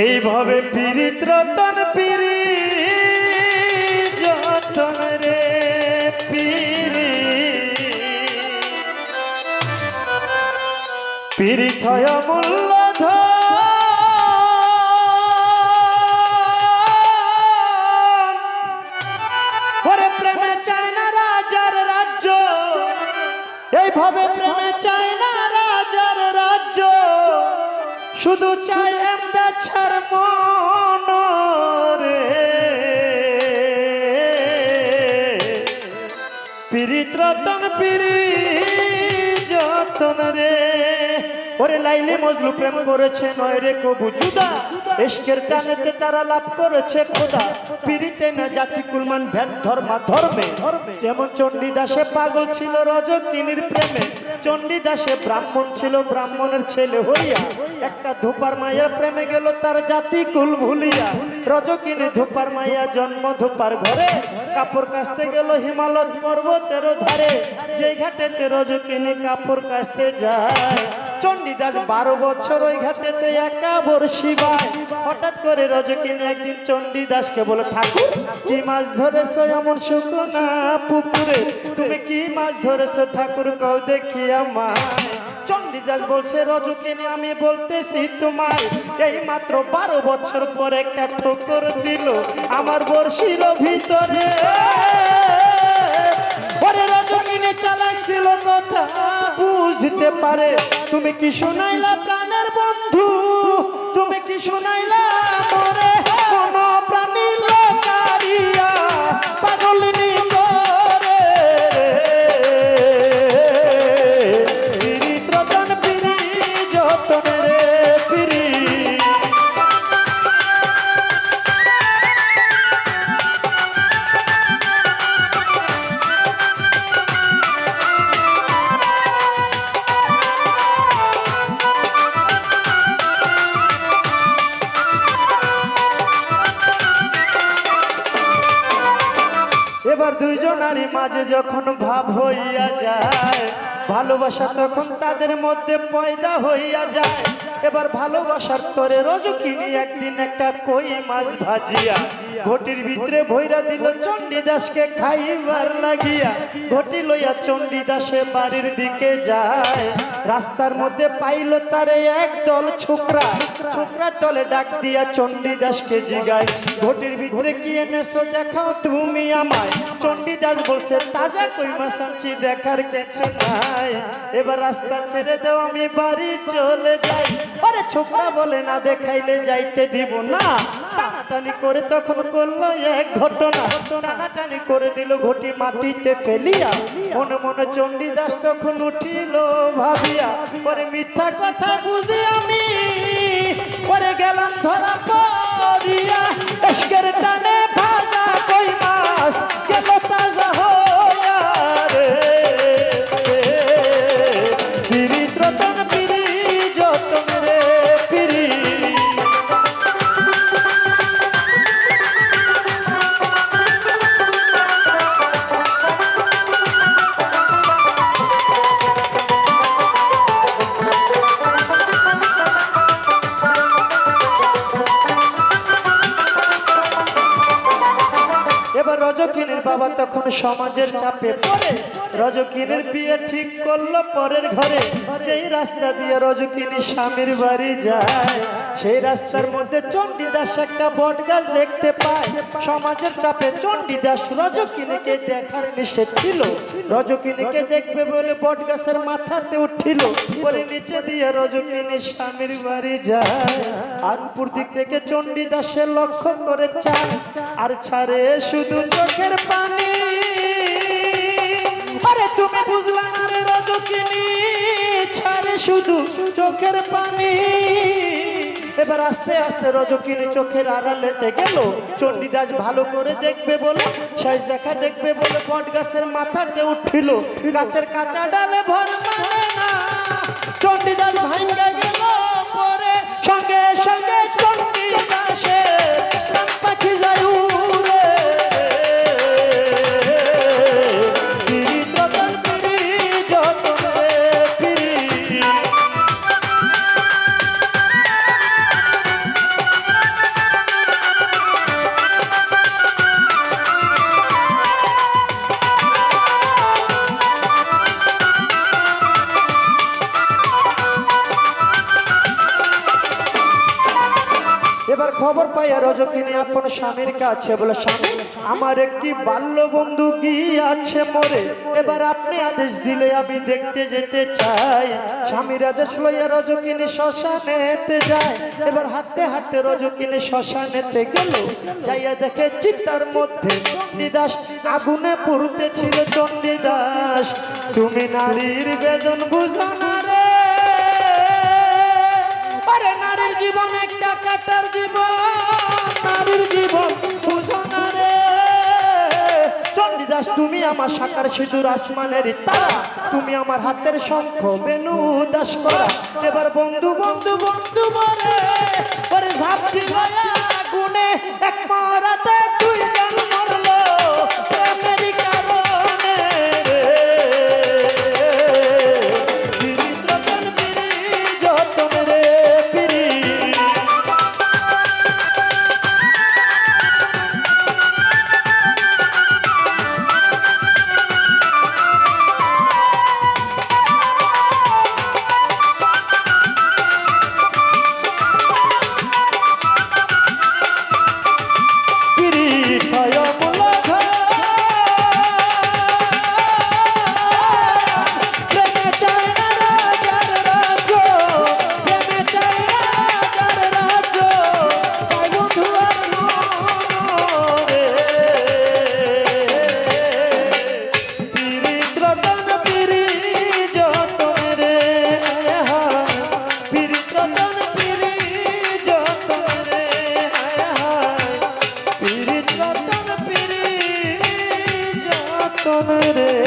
এইভাবে পীড়িত রতন পীড়ি যতন রে পীড়ি পীড়িত হয় মূল্য ওরে প্রেমে চায় না রাজার রাজ্য এইভাবে প্রেমে চায় না রাজার রাজ্য শুধু চাই এমদাছার মন রে পীড়িত রতন পীড়ি যতন রে ওরে লাইলি মজলু প্রেম করেছে নয় রে কবু জুদা ইশকের টানেতে তারা লাভ করেছে খোদা পীড়িতে না জাতি কুলমান ভেদ ধর্মা ধর্মে যেমন চণ্ডীদাসে পাগল ছিল রজকিনীর প্রেমে চণ্ডীদাসে ব্রাহ্মণ ছিল ব্রাহ্মণের ছেলে হইয়া একটা ধূপার মায়ের প্রেমে গেল তার জাতি কুল ভুলিয়া রজকিনী ধূপার মাইয়া জন্ম ধূপার ঘরে কাপড় কাচতে গেল হিমালয় পর্বতের ধারে যে ঘাটেতে রজকিনী কাপড় কাচতে যায় চণ্ডীদাস 12 বছর ওই ঘাটেতে একা বর্ষি বায় হঠাৎ করে রজকিনী একদিন চণ্ডীদাসকে বলে ঠাকুর কি মাছ ধরেছো এমন শুকনা পুকুরে তুমি কি মাছ ধরেছো ঠাকুর কও দেখি আমায় চণ্ডীদাস বলছে রজকিনী আমি বলতেছি তোমায় এই মাত্র 12 বছর পর একটা ঠোকর দিল আমার বর্ষির ভিতরে ওরে রজকিনী চালাক ছিল কথা বুঝতে পারে তুমি কি শুনাইলা প্রাণের বন্ধু তুমি কি শুনাইলা মরে কোন প্রাণী লোকারিয়া পাগলিনী করে পীড়িত রতন পীড়ি যতন রে পীড়ি এবার দুইজনারই মাঝে যখন ভাব হইয়া যায় ভালোবাসা তখন তাদের মধ্যে পয়দা হইয়া যায় এবার ভালোবাসার তরে রজকিনী একদিন একটা কই মাছ ভাজিয়া ঘটির ভিতরে ভৈরা দিল চণ্ডীদাসকে খাইবার লাগিয়া ঘটি লইয়া চণ্ডীদাসে বাড়ির দিকে যায় রাস্তার মধ্যে পাইল তারে একদল ছোকরা ছোকরা তলে ডাক দিয়া চণ্ডীদাসকে জিগায় ঘটির ভিতরে কি এনেছো দেখাও তুমি আমায় চণ্ডীদাস বলছে তাজা কই মাছ আনছি দেখার কিছু নাই এবার রাস্তা ছেড়ে দাও আমি বাড়ি চলে যাই আরে ছোকরা বলে না দেখাইলে যাইতে দিব না টানাটানি করে তখন করলো এক ঘটনা টানাটানি করে দিল ঘটি মাটিতে ফেলিয়া মনে মনে চণ্ডীদাস তখন উঠিল ভাবিয়া পরে মিথ্যা কথা বুঝি আমি পরে গেলাম ধরা পড়িয়া ইশকের টানে ভাজা কই মাছ গেল তাজা হইয়া রে পীড়িত রতন পীড়ি যতন রে পীড়ি এবার রজকিনীর বাবা তখন সমাজের চাপে পড়ে রজকিনীর বিয়ে ঠিক করলো পরের ঘরে যেই রাস্তা দিয়ে রজকিনী স্বামীর বাড়ি যায় সেই রাস্তার মধ্যে চণ্ডীদাস একটা বট গাছ দেখতে পায় সমাজের চাপে চণ্ডীদাস রজকিনীকে দেখার নিষেধ ছিল রজকিনীকে দেখবে বলে বট গাছের মাথাতে উঠিল পরে নিচে দিয়ে রজকিনী স্বামীর বাড়ি যায় আগপুর দিক থেকে চণ্ডীদাসের লক্ষ্য করে চায় আর ছাড়ে শুধু চোখের পানি আরে তুমি বুঝলা না রে রজকিনী ছাড়ে শুধু চোখের পানি এবার আস্তে আস্তে রজকিনী চোখের আড়ালেতে গেল চণ্ডীদাস ভালো করে দেখবে বলে সাইজ দেখা দেখবে বলে বট গাছের মাথাতে উঠিল গাছের কাঁচা ডালে ভর মানে না চণ্ডীদাস ভাঙ্গা গেল পরে সঙ্গে সঙ্গে চণ্ডীদাসে প্রাণ পাখি যায় উড়ে পীড়িত রতন পীড়ি যতন রে পীড়ি এবার খবর পাইয়া রজকিনী আপন স্বামীর কাছে বলে, স্বামী আমার একটি বাল্য বন্ধু গিয়াছে মরে, এবার আপনি আদেশ দিলে আমি দেখতে যেতে চাই। স্বামীর আদেশ লইয়া রজকিনী শ্মশানেতে যায়। এবার হাঁটতে হাঁটতে রজকিনী শ্মশানেতে গেল, যাইয়া দেখে চিতার মধ্যে চণ্ডীদাস আগুনে পুড়তেছিল। চণ্ডীদাস তুমি নারীর বেদন বুঝো না রে, আরে নারীর জীবন একটা কাটার জীবন, নারীর জীবন বুঝো না রে। চণ্ডীদাস তুমি আমার সাকার সিঁদুর আসমানের তারা, তুমি আমার হাতের শঙ্খ বেনু দাস করা। এবার বন্ধু বন্ধু বন্ধু বলে পরে ঝাঁপ দিল আগুনে, এক মরাতে দুই জন মরলো প্রেমের কারণে। পিরিত রতন পিরিত যতন রে পিরিত। রে